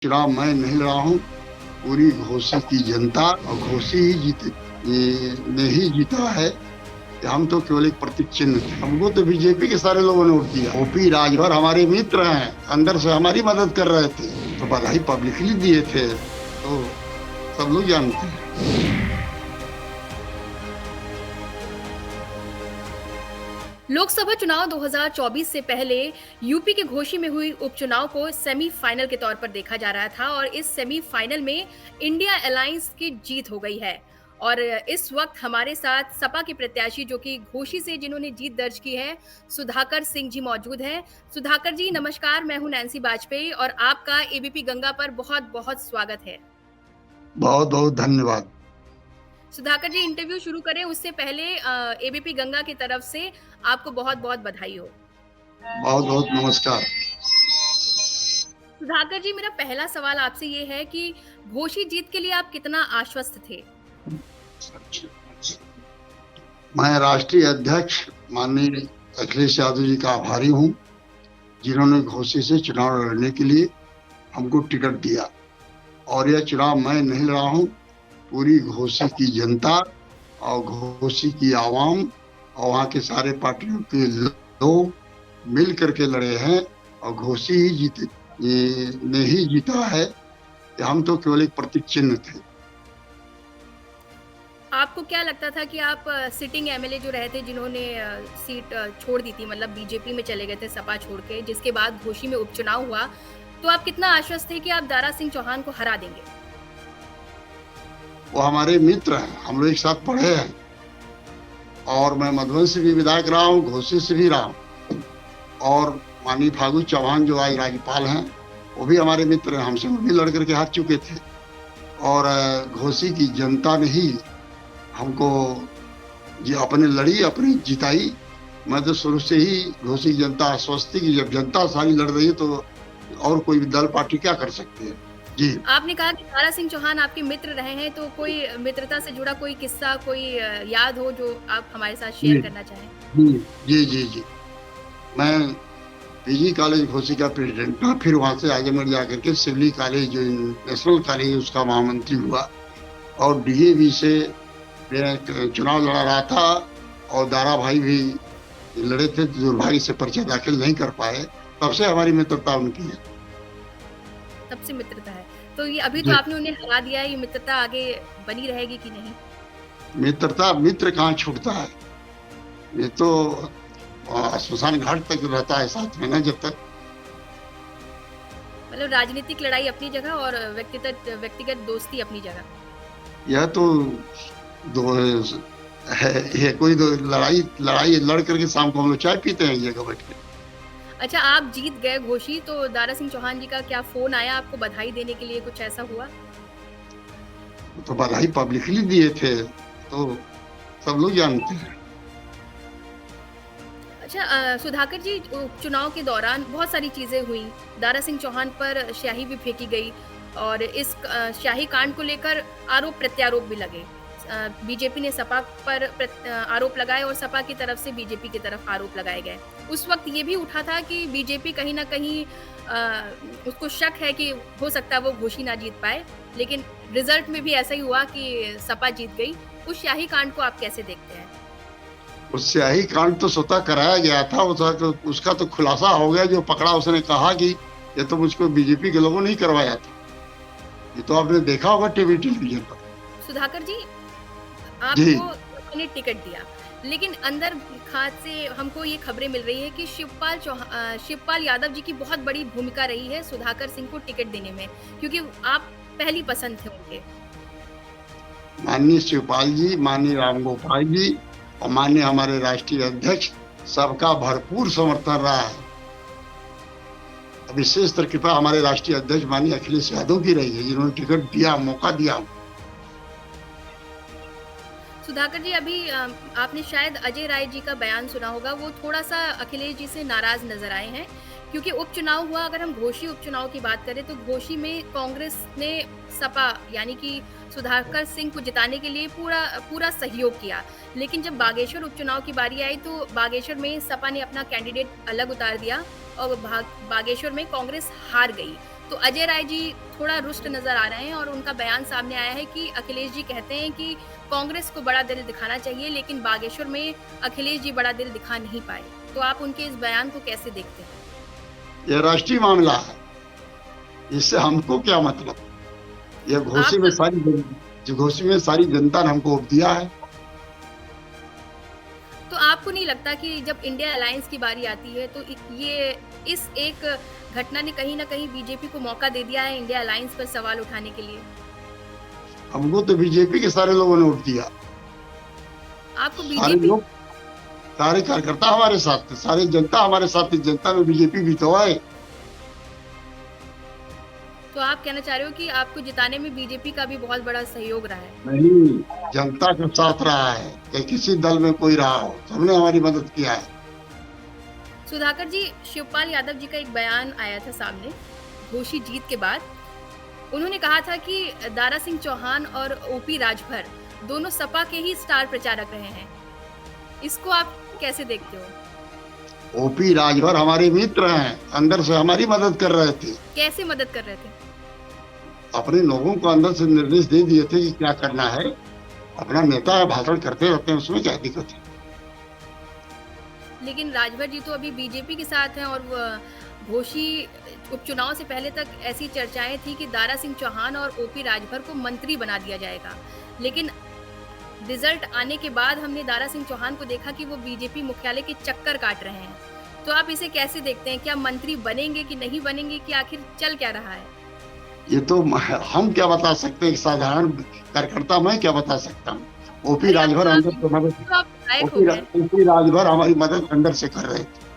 चुनाव मैं नहीं लड़ा हूँ, पूरी घोसी की जनता और घोसी ही ने ही जीता है। हम तो केवल एक प्रतीक चिन्ह थे। हमको तो बीजेपी के सारे लोगों ने वोट दिया। ओपी राजभर हमारे मित्र हैं, अंदर से हमारी मदद कर रहे थे, तो बधाई पब्लिकली दिए थे, तो सब लोग जानते हैं। लोकसभा चुनाव 2024 से पहले यूपी के घोसी में हुई उपचुनाव को सेमीफाइनल के तौर पर देखा जा रहा था और इस सेमीफाइनल में इंडिया अलायंस की जीत हो गई है। और इस वक्त हमारे साथ सपा के प्रत्याशी जो कि घोसी से जिन्होंने जीत दर्ज की है, सुधाकर सिंह जी मौजूद हैं। सुधाकर जी नमस्कार, मैं हूं नैन्सी बाजपेयी और आपका एबीपी गंगा पर बहुत बहुत स्वागत है। बहुत बहुत धन्यवाद। सुधाकर जी इंटरव्यू शुरू करें उससे पहले एबीपी गंगा की तरफ से आपको बहुत बहुत बधाई हो। बहुत बहुत नमस्कार। सुधाकर जी मेरा पहला सवाल आपसे ये है कि घोसी जीत के लिए आप कितना आश्वस्त थे? मैं राष्ट्रीय अध्यक्ष माननीय अखिलेश यादव जी का आभारी हूँ, जिन्होंने घोसी से चुनाव लड़ने के लिए हमको टिकट दिया। और यह चुनाव मैं नहीं लड़ा हूँ, पूरी घोसी की जनता और घोसी की आवाम और वहाँ के सारे पार्टियों के लोग मिल करके लड़े हैं और घोसी ही ने ही जीता है। हम तो केवल एक प्रतीक चिन्ह थे। आपको क्या लगता था कि आप सिटिंग एमएलए जो रहे थे जिन्होंने सीट छोड़ दी थी, मतलब बीजेपी में चले गए थे सपा छोड़ के, जिसके बाद घोसी में उपचुनाव हुआ, तो आप कितना आश्वस्त थे कि आप दारा सिंह चौहान को हरा देंगे? वो हमारे मित्र हैं, हम लोग एक साथ पढ़े हैं और मैं मधुबन से भी विधायक रहा हूँ, घोसी से भी रहा हूँ। और माननीय फागू चौहान जो आज राज्यपाल हैं, वो भी हमारे मित्र हैं, हमसे वो भी लड़ करके हार चुके थे। और घोसी की जनता ने ही हमको अपने लड़ी, अपनी जिताई। मैं तो शुरू से ही घोसी जनता आश्वस्त थी कि जब जनता सारी लड़ रही है तो और कोई भी दल पार्टी क्या कर सकती है। जी, आपने कहा कि दारा सिंह चौहान आपके मित्र रहे हैं, तो कोई मित्रता से जुड़ा कोई किस्सा, कोई याद हो जो आप हमारे साथ जी, शेयर करना चाहें? जी, जी, जी, जी। मैं पीजी कॉलेज घोसी का प्रेसिडेंट था, फिर वहाँ से आजमगढ़ जाकर के सिवली कॉलेज जो नेशनल कॉलेज उसका महामंत्री हुआ और डीएवी से मैं चुनाव लड़ा रहा था और दारा भाई भी लड़े थे, दुर्भाग्य से पर्चा दाखिल नहीं कर पाए। तब से हमारी मित्रता उनकी है। तब से मित्रता है। तो ये अभी तो जी, आपने उन्हें हरा दिया है, ये मित्रता आगे बनी रहेगी कि नहीं? मित्रता मित्र कहाँ छूटता है, ये तो श्मशान घाट तक रहता है साथ में ना, जब तक। मतलब राजनीतिक लड़ाई अपनी जगह और व्यक्तिगत दोस्ती अपनी जगह। यह तो दो है, ये कोई दो लड़ाई लड़ाई लड़ करके शाम को हम लोग चाय पीते हैं एक जगह बैठ के। अच्छा, आप जीत गए घोसी, तो दारा सिंह चौहान जी का क्या फ़ोन आया आपको बधाई देने के लिए, कुछ ऐसा हुआ? तो बधाई पब्लिकली दिए थे, तो सब लोग जानते हैं। अच्छा सुधाकर जी उपचुनाव के दौरान बहुत सारी चीज़ें हुई। दारा सिंह चौहान पर स्याही भी फेंकी गई और इस स्याही कांड को लेकर आरोप-प्रत्यारोप भी लगे। बीजेपी ने सपा पर आरोप लगाए और सपा की तरफ से बीजेपी की तरफ आरोप लगाए गए। उस वक़्त ये भी उठा था कि बीजेपी कहीं न कहीं उसको शक है कि हो सकता है वो घोसी ना जीत पाए, लेकिन रिज़ल्ट में भी ऐसा ही हुआ कि सपा जीत गई। उस स्याही कांड को आप कैसे देखते हैं? उस स्याही कांड तो स्वतः कराया गया था, उसका तो खुलासा हो गया। जो पकड़ा उसने कहा कि ये तो मुझको बीजेपी के लोगों ने ही करवाया था। ये तो आपने देखा होगा टीवी टेलीविजन पर। सुधाकर जी, जी, आपको उन्होंने टिकट दिया, लेकिन अंदर खात से हमको ये खबरें मिल रही है कि शिवपाल यादव जी की बहुत बड़ी भूमिका रही है सुधाकर सिंह को टिकट देने में, क्योंकि आप पहली पसंद थे उनके। माननीय शिवपाल जी, माननीय रामगोपाल जी और माननीय हमारे राष्ट्रीय अध्यक्ष, सबका भरपूर समर्थन रहा है। विशेष तर कृपा हमारे राष्ट्रीय अध्यक्ष माननीय अखिलेश यादव की रही है, जिन्होंने टिकट दिया, मौका दिया। सुधाकर जी अभी आपने शायद अजय राय जी का बयान सुना होगा, वो थोड़ा-सा अखिलेश जी से नाराज़ नज़र आए हैं, क्योंकि उपचुनाव हुआ। अगर हम घोसी उपचुनाव की बात करें तो घोसी में कांग्रेस ने सपा यानी कि सुधाकर सिंह को जिताने के लिए पूरा पूरा सहयोग किया। लेकिन जब बागेश्वर उपचुनाव की बारी आई तो बागेश्वर में सपा ने अपना कैंडिडेट अलग उतार दिया और बागेश्वर में कांग्रेस हार गई। तो अजय राय जी थोड़ा रुष्ट नज़र आ रहे हैं और उनका बयान सामने आया है कि अखिलेश जी कहते हैं कि कांग्रेस को बड़ा दिल दिखाना चाहिए, लेकिन बागेश्वर में अखिलेश जी बड़ा दिल दिखा नहीं पाए। तो आप उनके इस बयान को कैसे देखते हैं? यह राष्ट्रीय मामला है, इससे हमको क्या मतलब? यह घोषी में सारी जनता ने हमको वोट दिया है। तो आपको नहीं लगता कि जब इंडिया अलायंस की बारी आती है तो ये इस एक घटना ने कहीं न कहीं बीजेपी को मौका दे दिया है इंडिया अलायंस पर सवाल उठाने के लिए? हमको तो बीजेपी के सारे लोगों ने वोट दिया। आपको सारे बीजेपी लोग, सारे कार्यकर्ता हमारे साथ थे, सारी जनता हमारे साथ थी। जनता में बीजेपी भी तो है। तो आप कहना चाह रहे हो कि आपको जिताने में बीजेपी का भी बहुत बड़ा सहयोग रहा है? नहीं, जनता के साथ रहा है, चाहे किसी दल में कोई रहा हो, सबने हमारी मदद किया है। सुधाकर जी, शिवपाल यादव जी का एक बयान आया था सामने घोषी जीत के बाद। उन्होंने कहा था कि दारा सिंह चौहान और ओपी राजभर दोनों सपा के ही स्टार प्रचारक रहे हैं। इसको आप कैसे देखते हो? ओपी राजभर हमारे मित्र हैं, अंदर से हमारी मदद कर रहे थे। कैसे मदद कर रहे थे? अपने लोगों को अंदर से निर्देश दे दिए थे कि क्या करना है। अपना नेता भाषण करते रहते हैं, उसमें क्या दिक्कत है? लेकिन राजभर जी तो अभी बीजेपी के साथ हैं और घोषी उपचुनाव से पहले तक ऐसी चर्चाएं थी कि दारा सिंह चौहान और ओपी राजभर को मंत्री बना दिया जाएगा। लेकिन रिजल्ट आने के बाद हमने दारा सिंह चौहान को देखा कि वो बीजेपी मुख्यालय के चक्कर काट रहे हैं। तो आप इसे कैसे देखते हैं? क्या मंत्री बनेंगे कि नहीं बनेंगे, कि आखिर चल क्या रहा है? ये तो हम क्या बता सकते हैं? साधारण कार्यकर्ता मैं क्या बता सकता हूँ? ओपी अरे राजभर आप अंदर से मदद, तो आप विधायक हो गए। ओपी राजभर हमारी मदद अंदर से कर रहे थे।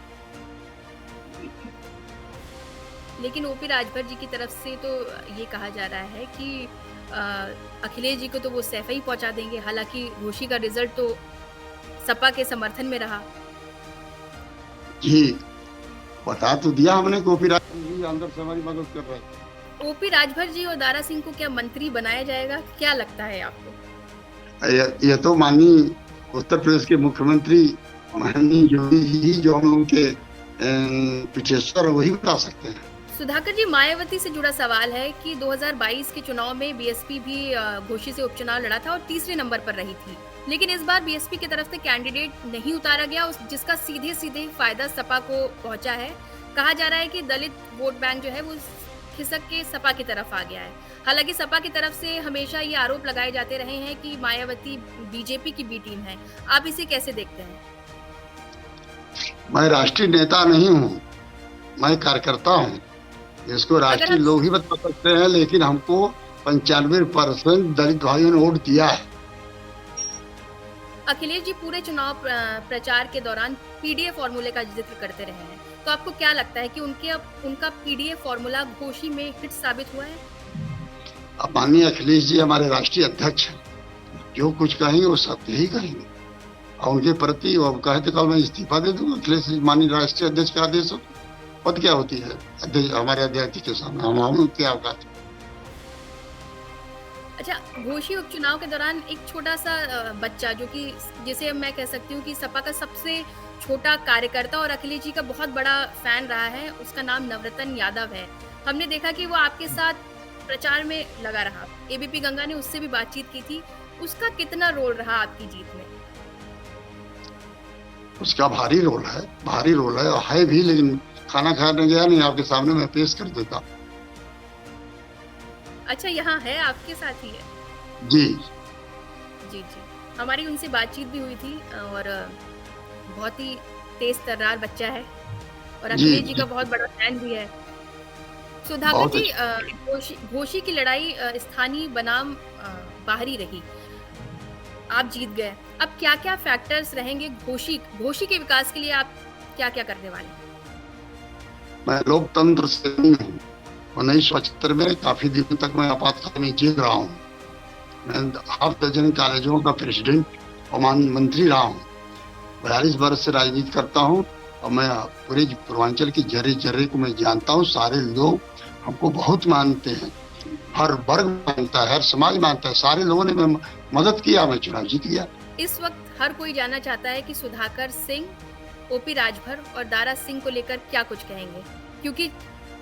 लेकिन ओपी राजभर जी की तरफ से तो ये कहा जा रहा है कि अखिलेश जी को तो वो सैफई पहुंचा देंगे। हालांकि घोषी का रिजल्ट तो सपा के समर्थन में रहा। जी, बता तो दिया हमने कि ओपी राजभर जी अंदर से हमारी मदद कर रहे थे। ओपी राजभर जी और दारा सिंह को क्या मंत्री बनाया जाएगा? क्या लगता है आपको? ये तो माननीय उत्तर प्रदेश के मुख्यमंत्री माननीय योगी जी, जो हम लोगों के पिछेश्वर, वही बता सकते हैं। सुधाकर जी, मायावती से जुड़ा सवाल है कि 2022 के चुनाव में बीएसपी भी घोषी से उपचुनाव लड़ा था और तीसरे नंबर पर रही थी। लेकिन इस बार बीएसपी की तरफ से कैंडिडेट नहीं उतारा गया, जिसका सीधे सीधे फायदा सपा को पहुंचा है। कहा जा रहा है कि दलित वोट बैंक जो है वो खिसक के सपा की तरफ आ गया है। हालांकि सपा की तरफ से हमेशा ये आरोप लगाए जाते रहे हैं कि मायावती बीजेपी की बी टीम है। आप इसे कैसे देखते हैं? मैं राष्ट्रीय नेता नहीं हूँ, मैं कार्यकर्ता हूँ। इसको राष्ट्रीय लोग ही बता सकते हैं, लेकिन हमको 95% दलित भाइयों ने वोट दिया है। अखिलेश जी पूरे चुनाव प्रचार के दौरान पीडीए फॉर्मूले का जिक्र करते रहे हैं। तो आपको क्या लगता है कि उनका पीडीए फॉर्मूला घोषी में हिट साबित हुआ है? अब माननीय अखिलेश जी हमारे राष्ट्रीय अध्यक्ष हैं, जो कुछ कहेंगे वो सत्य ही कहेंगे। और उनके प्रति वो कहे तो कल मैं इस्तीफा दे दूंगा। अखिलेश जी माननीय राष्ट्रीय अध्यक्ष का आदेश हो, पद क्या होती है हमारे अध्यक्ष के सामने? हम क्या अवकाश। अच्छा, घोषी उपचुनाव के दौरान एक छोटा सा बच्चा, जो कि जिसे मैं कह सकती हूँ कि सपा का सबसे छोटा कार्यकर्ता और अखिलेश जी का बहुत बड़ा फैन रहा है, उसका नाम नवरत्न यादव है। हमने देखा कि वो आपके साथ प्रचार में लगा रहा। एबीपी गंगा ने उससे भी बातचीत की थी। उसका कितना रोल रहा आपकी जीत में? उसका भारी रोल है और है भी, लेकिन खाना खाने गया नहीं, आपके सामने मैं पेश कर देता। अच्छा, यहाँ है, आपके साथ ही है? जी जी जी, हमारी उनसे बातचीत भी हुई थी और बहुत ही तेज तर्रार बच्चा है और अखिलेश जी का बहुत बड़ा फैन भी है। सुधाकर जी, घोषी की लड़ाई स्थानीय बनाम बाहरी रही। आप जीत गए। अब क्या क्या फैक्टर्स रहेंगे घोषी के विकास के लिए? आप क्या क्या करने वाले हैं? मैं लोकतंत्र से नहीं हूँ। 1975 में काफी दिनों तक मैं आपातकाल में जेल रहा हूँ। मैं 8 दर्जन कॉलेजों का प्रेसिडेंट और मंत्री रहा हूँ। 42 वर्ष से राजनीति करता हूँ और मैं पूरे पूर्वांचल की जर्रे जर्रे को मैं जानता हूँ। सारे लोग हमको बहुत मानते हैं, हर वर्ग मानता है, हर समाज मानता है। सारे लोगों ने मदद किया, मैं चुनाव जीत गया। इस वक्त हर कोई जानना चाहता है कि सुधाकर सिंह, ओपी राजभर और दारा सिंह को लेकर क्या कुछ कहेंगे, क्योंकि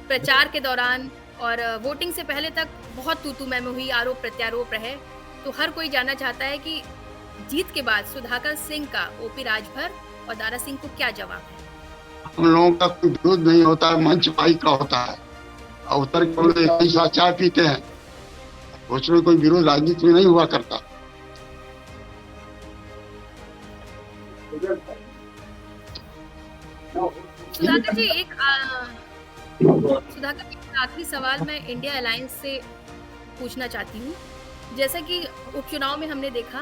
प्रचार के दौरान और वोटिंग से पहले तक बहुत तू-तू मैं हुई, आरोप प्रत्यारोप रहे। तो हर कोई जानना चाहता है कि जीत के बाद सुधाकर सिंह का ओपी राजभर और दारा सिंह को क्या जवाब है? हम लोगों का कोई विरोध नहीं होता है, मंच भाई का होता है। और उतर के लोग एक ही साथ चाय पीते हैं, उसमें कोई विरोध राजनीति में नहीं हुआ करता। सुधाकर जी एक आखिरी सवाल मैं इंडिया अलायंस से पूछना चाहती हूँ। जैसा कि उपचुनाव में हमने देखा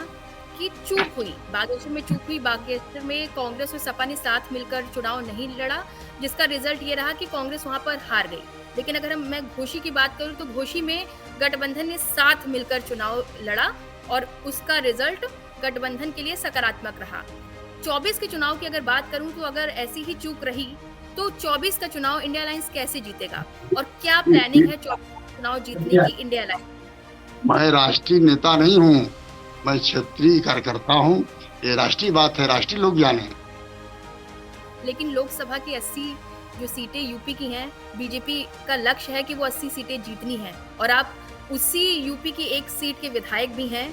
कि चूक हुई, बागेश्वर में चूक हुई, बागेश्वर में कांग्रेस और सपा ने साथ मिलकर चुनाव नहीं लड़ा, जिसका रिजल्ट ये रहा कि कांग्रेस वहां पर हार गई। लेकिन अगर मैं घोसी की बात करूं तो घोसी में गठबंधन ने साथ मिलकर चुनाव लड़ा और उसका रिजल्ट गठबंधन के लिए सकारात्मक रहा। 24 के चुनाव की अगर बात करूं तो अगर ऐसी ही चूक रही तो 24 का चुनाव इंडिया अलायंस कैसे जीतेगा और क्या प्लानिंग है 24 का चुनाव जीतने की इंडिया अलायंस? मैं राष्ट्रीय नेता नहीं हूँ, मैं क्षेत्रीय कार्यकर्ता हूँ। ये राष्ट्रीय बात है, राष्ट्रीय लोग जाने। लेकिन लोकसभा की 80 जो सीटें यूपी की हैं, बीजेपी का लक्ष्य है कि वो 80 सीटें जीतनी हैं और आप उसी यूपी की एक सीट के विधायक भी हैं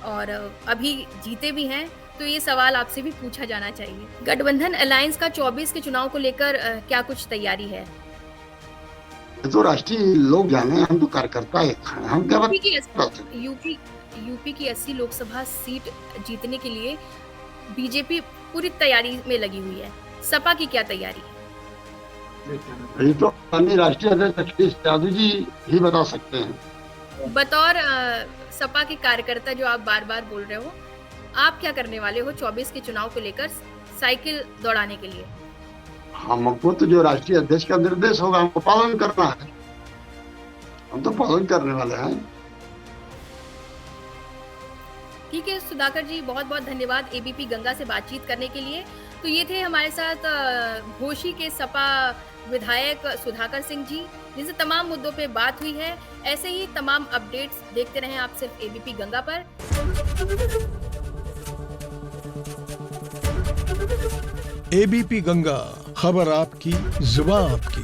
और अभी जीते भी हैं। तो ये सवाल आपसे भी पूछा जाना चाहिए। गठबंधन अलायंस का 24 के चुनाव को लेकर क्या कुछ तैयारी है? तो राष्ट्रीय लोग जाने, हम तो कार्यकर्ता हैं, हम क्या यूपी की 80 लोकसभा सीट जीतने के लिए बीजेपी पूरी तैयारी में लगी हुई है। सपा की क्या तैयारी है? ये तो राष्ट्रीय अध्यक्ष अखिलेश यादव जी ही बता सकते हैं। बतौर सपा के कार्यकर्ता जो आप बार बार बोल रहे हो, आप क्या करने वाले हो 24 के चुनाव को लेकर साइकिल दौड़ाने के लिए? हमको तो जो राष्ट्रीय अध्यक्ष का निर्देश होगा हमको पालन करना है, हम तो पालन करने वाले हैं। ठीक है सुधाकर जी, बहुत बहुत धन्यवाद एबीपी गंगा से बातचीत करने के लिए। तो ये थे हमारे साथ घोसी के सपा विधायक सुधाकर सिंह जी, जिनसे तमाम मुद्दों पे बात हुई है। ऐसे ही तमाम अपडेट्स देखते रहें आप सिर्फ एबीपी गंगा पर। एबीपी गंगा, खबर आपकी, जुबान आपकी।